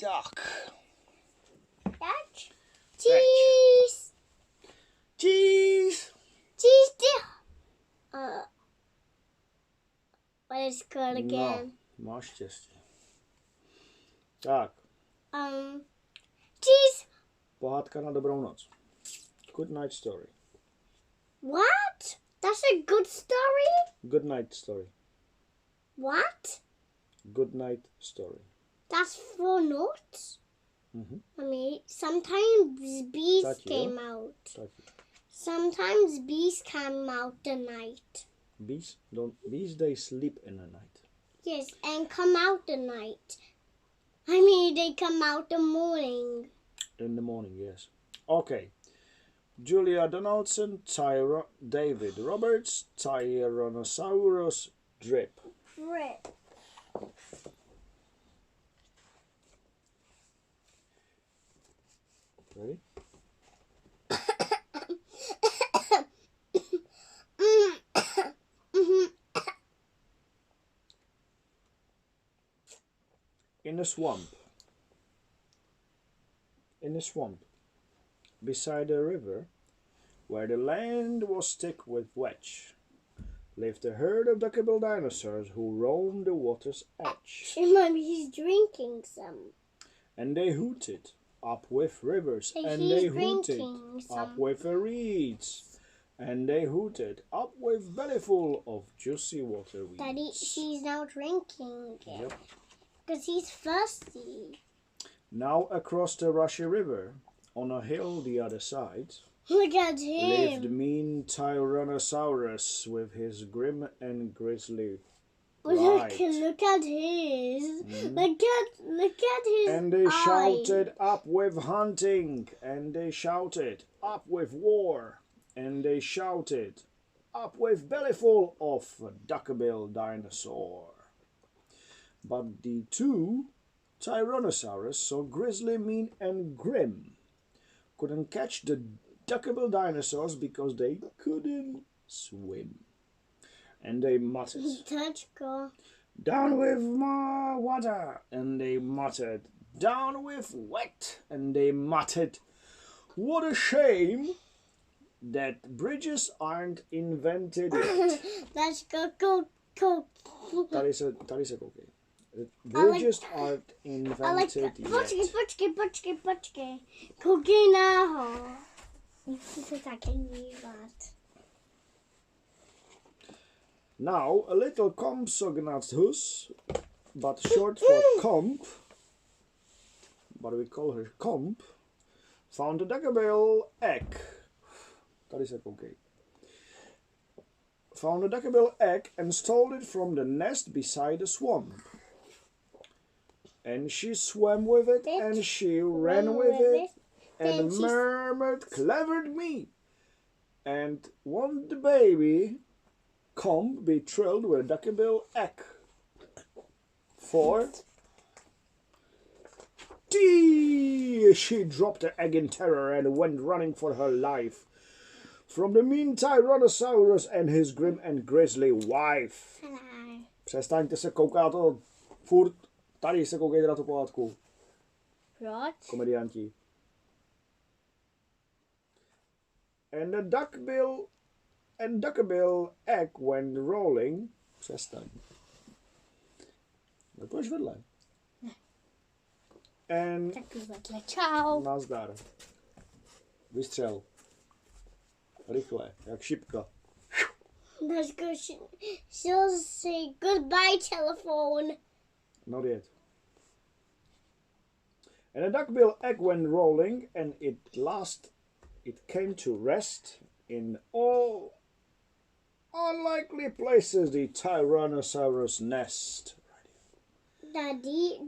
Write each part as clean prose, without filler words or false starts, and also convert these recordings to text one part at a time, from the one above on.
duck. Duck. Cheese. Cheese. Cheese. What is it called again? No, masz ciasto. Tak. Cheese. Pohádka na dobrou noc. Good night story. What? That's a good story? Good night story. What? Good night story. That's for nuts? Mhm. I mean, sometimes bees Thank you. came out. Thank you. Sometimes bees come out at night. Bees they sleep in the night. Yes, and come out at night. I mean, they come out in the morning. In the morning, yes. Okay. Julia Donaldson, David Roberts, Tyrannosaurus Drip. Drip. Ready? In a swamp, beside a river, where the land was thick with wedge, lived a herd of duckable dinosaurs who roamed the water's edge. Mommy, he's drinking some. And they hooted up with rivers, Hey, and he's they hooted drinking up some. with the reeds, and they hooted up with bellyful of juicy water weeds. Daddy, he's now drinking it. Yep. Because he's thirsty. Now across the rushy river, on a hill the other side, Look at him. lived mean Tyrannosaurus with his grim and grisly Look pride. at his. Look at his And they eye. shouted up with hunting, and they shouted up with war, and they shouted up with bellyful of a duckbill dinosaur. But the two Tyrannosaurus, so grisly, mean, and grim, couldn't catch the duckable dinosaurs because they couldn't swim. And they muttered, Touch go. "Down with my water!" And they muttered, "Down with wet!" And they muttered, "What a shame that bridges aren't invented yet." Let's go. Tady se koukej. Bridges aren't I like invented that. yet. Počkej. Koukej naho. Musím se taky dívat. Now, a little Compsognathus, but short for Comp, but we call her Comp, found a duckbill egg. Tady se koukej. Found a duckbill egg and stole it from the nest beside the swamp. And she swam with it, and she ran with it, and murmured, "Clevered me!" And won't the baby Comp be thrilled with a duckbill egg? For tea! She dropped the egg in terror and went running for her life from the mean Tyrannosaurus and his grim and grisly wife. Přestaňte se koukat furt. Tady se koukejte na tu pohádku. Proč? Komedianti. And the duckbill egg went rolling. Přestaň. Pojď vedle. And Tak vedle. Čau. nazdar. Vystřel. Rychle, jak šipka. Let's go. She'll say goodbye, telephone. Not yet. And the duckbill egg went rolling, and it came to rest in all unlikely places, the Tyrannosaurus nest. Daddy,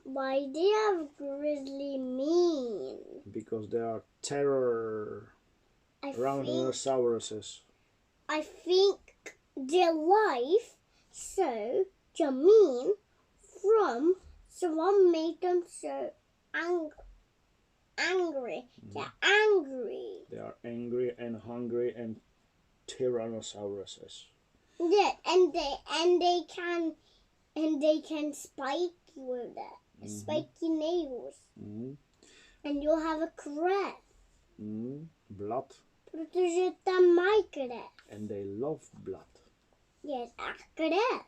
why do you have grizzly mean? Because there are terror Tyrannosauruses. I think their life so mean from someone made them so angry. They're angry. They are angry and hungry and Tyrannosauruses. Yeah, and they can spike you with it. spiky nails. Mm. En you have a crab. Blood. Protože tam mají krev. And they love blood. Yes, a krev.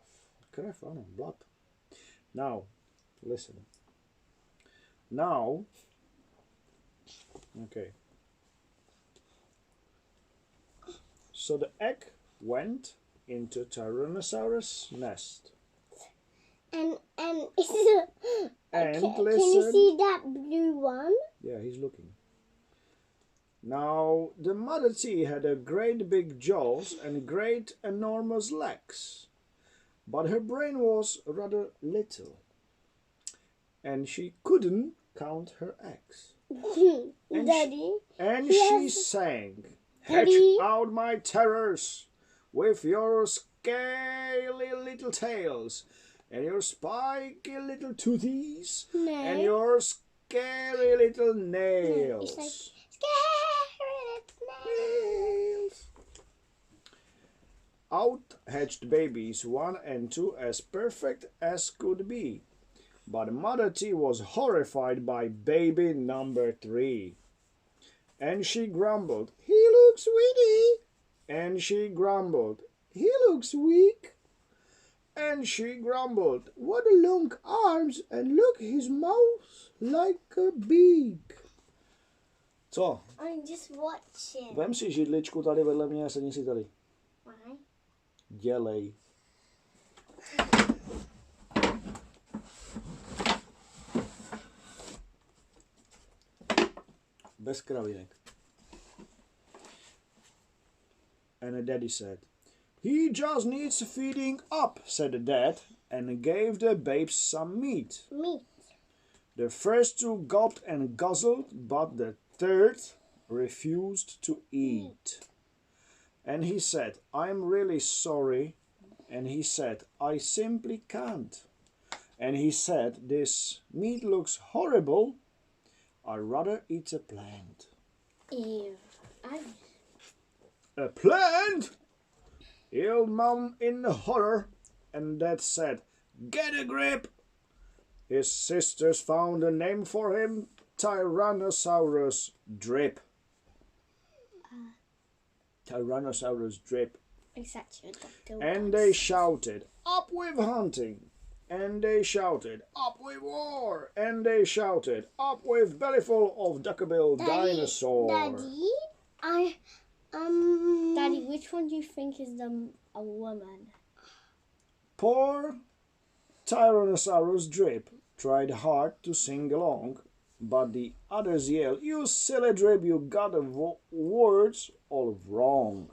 Krev, ano, blood. Now, listen. Now, okay. So the egg went into Tyrannosaurus' nest. And And can you listen. see that blue one? Yeah, he's looking. Now, the mother T had a great big jaws and great enormous legs, but her brain was rather little, and she couldn't count her eggs. And Daddy. she sang, "Hatch Daddy. out my terrors with your scaly little tails, and your spiky little toothies, No. and your scary little It's nails." like scary nails. Out hatched babies 1 and 2 as perfect as could be. But Mother T was horrified by baby number 3. And she grumbled, "He looks weedy." And she grumbled, "He looks weak." And she grumbled, "What long arms, and look his mouth like a beak." Co? I'm just watching. Vem si židličku tady vedle mě a sedni si tady. Why? Dělej. Bez kravinek. And the daddy said, "He just needs feeding up," said the dad, and gave the babes some meat. Meat. The first 2 gulped and guzzled, but the third refused to eat. And he said, "I'm really sorry." And he said, "I simply can't." And he said, "This meat looks horrible. I'd rather eat a plant." Ew. "A plant?" yelled Mom in horror, and Dad said, "Get a grip." His sisters found a name for him, Tyrannosaurus Drip. Tyrannosaurus Drip. Exactly. And they shouted, "Up with hunting!" And they shouted, "Up with war!" And they shouted, "Up with bellyful of duckbill dinosaur!" Daddy, which one do you think is a woman? Poor Tyrannosaurus Drip tried hard to sing along, but the others yelled, "You silly Drip, you got the words all wrong."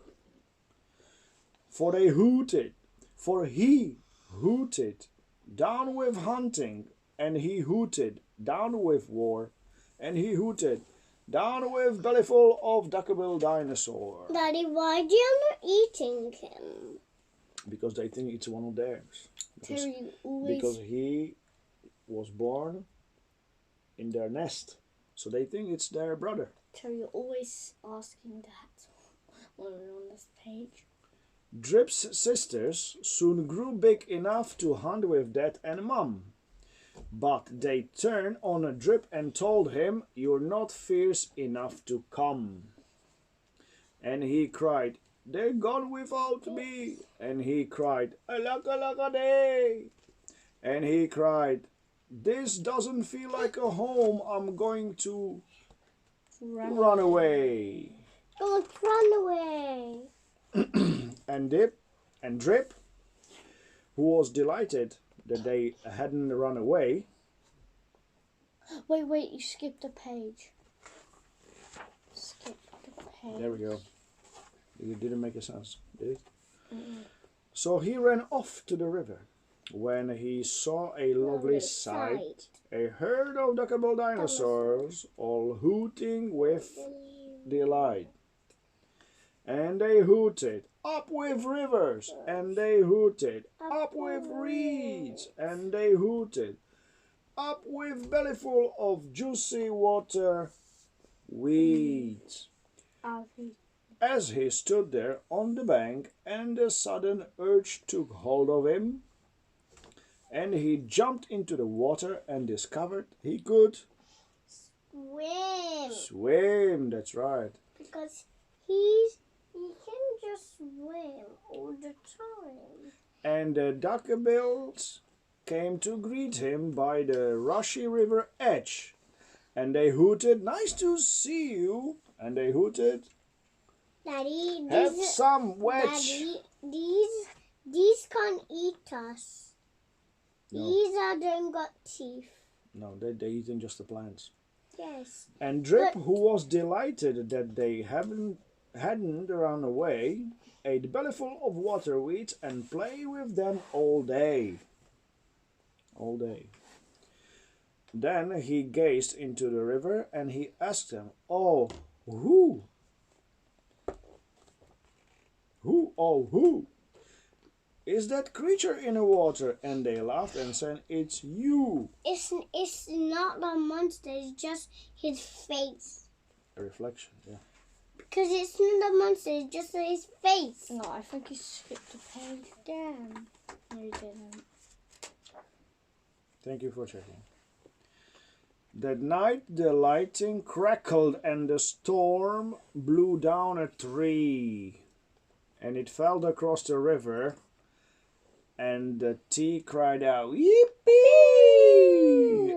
For they hooted, for he hooted, "Down with hunting!" And he hooted, "Down with war!" And he hooted, "Down with bellyful of duckbill dinosaur!" Daddy, why do you not eating him? Because they think it's one of theirs. Terry always. Because he was born in their nest. So they think it's their brother. Terry always asking that when we're on this page. Drip's sisters soon grew big enough to hunt with Dad and Mom. But they turned on a Drip and told him, "You're not fierce enough to come." And he cried, "They're gone without me." And he cried, "Alaka laka day." And he cried, "This doesn't feel like a home. I'm going to run away." Don't run away. And Drip, who was delighted that they hadn't run away. Wait, you skipped a page. Skip the page. There we go. It didn't make a sense, did it? So he ran off to the river when he saw a lovely sight. A herd of duckbill dinosaurs all hooting with delight. And they hooted, "Up with rivers!" And they hooted, "Up with reeds!" And they hooted, "Up with bellyful of juicy water weeds." As he stood there on the bank and a sudden urge took hold of him, And he jumped into the water and discovered he could Swim. swim. That's right. Because he can just swim all the time. And the duckbills came to greet him by the rushy river edge. And they hooted, "Nice to see you." And they hooted, Daddy, "Have some wedge." Daddy, these can't eat us. No. These don't got teeth. No, they're eating just the plants. Yes. And Drip, who was delighted that they hadn't run away, ate bellyful of water weeds and played with them all day. All day. Then he gazed into the river and he asked them, "Oh, who? Who is that creature in the water?" And they laughed and said, "It's you." It's not a monster. It's just his face. A reflection, yeah. Because it's not a monster. It's just his face. No, I think he skipped a page down. No, he didn't. Thank you for checking. That night the lightning crackled and the storm blew down a tree. And it fell across the river. And the tea cried out, "Yippee!"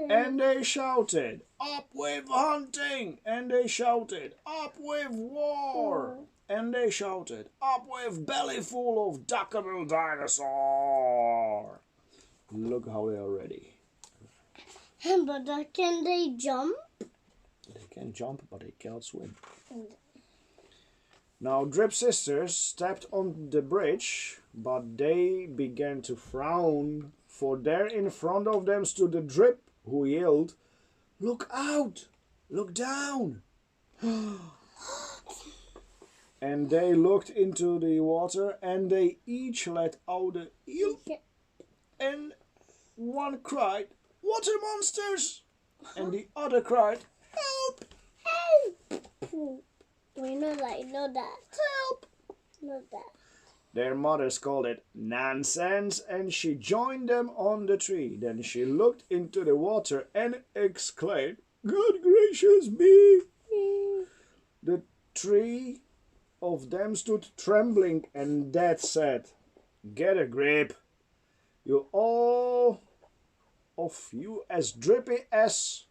And they shouted, "Up with hunting!" And they shouted, "Up with war!" And they shouted, "Up with bellyful of duckable dinosaur!" Look how they are ready. But can they jump? They can jump, but they cannot swim. Now Drip's sisters stepped on the bridge, but they began to frown, for there in front of them stood the Drip, who yelled, "Look out! Look down!" And they looked into the water, and they each let out a yelp, and one cried, "Water monsters!" And the other cried, "Help! Help! We know that. Know that. Help!" Know that. Their mothers called it nonsense, and she joined them on the tree. Then she looked into the water and exclaimed, "Good gracious me!" The three of them stood trembling, and Dad said, "Get a grip. You all of you as drippy as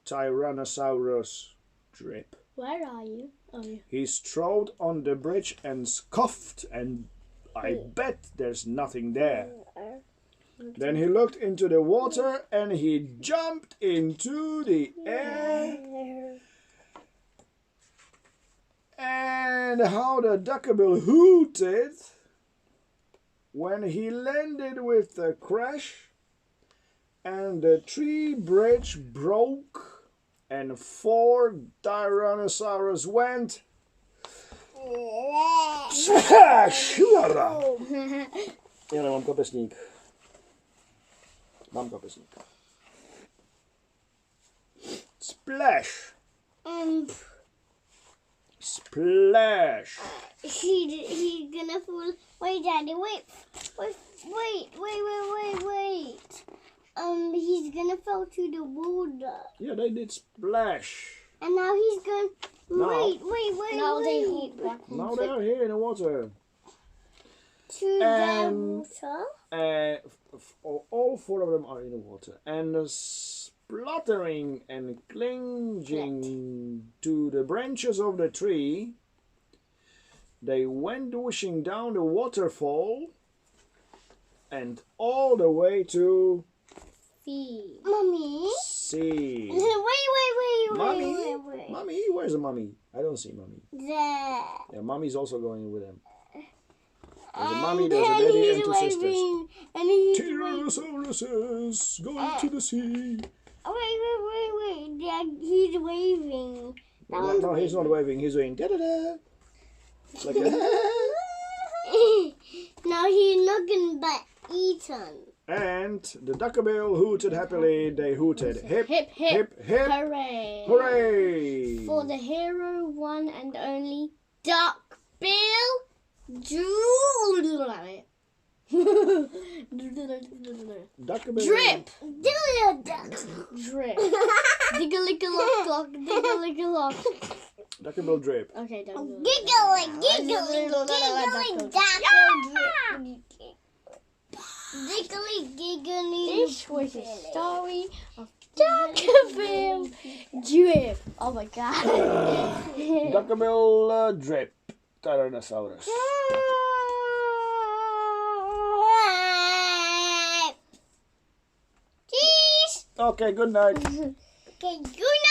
Tyrannosaurus." Drip. Where are you? Oh, yeah. He strode on the bridge and scoffed, and I bet there's nothing there. Then he looked into the water and he jumped into the air. And how the duckbill hooted when he landed with a crash, and the tree bridge broke. And 4 Tyrannosaurus went. Splash! Ja, mam kopesnik. Splash! Splash! He's gonna fall. Wait, Daddy, wait. He's gonna fall to the water. Yeah, they did splash. And now he's going. Now- Wait. Now they hop back Now into they are here in the water. To the And- water. All 4 of them are in the water. And spluttering and clinging to the branches of the tree, they went wishing down the waterfall and all the way to Mommy. sea. Wait. Mommy? Where's the mommy? I don't see mommy. There. Yeah, mommy's also going with them. There's a mommy, there's a daddy, and 2 sisters. And he's Tyrannosaurus going to the sea. Wait. Dad, he's waving. No, he's not waving. He's doing da-da-da. Like a Now he's not gonna get eaten. And the duckbill hooted happily. They hooted hip, hip, hip, hip, hooray! hooray! For the hero, one and only Duckbill Jewel. Duckabill. Drip. Duck. Drip. Diggle-lick-a-lock-lock. Diggle-lick-a-lock. Duckabill drip. Okay, Giggling, giggling, giggling, duck. Giggly, giggly. This was a story of Duckabill Drip. Oh my god. Duckabill drip. Tyrannosaurus. Cheese. Okay, good night. Okay, good night.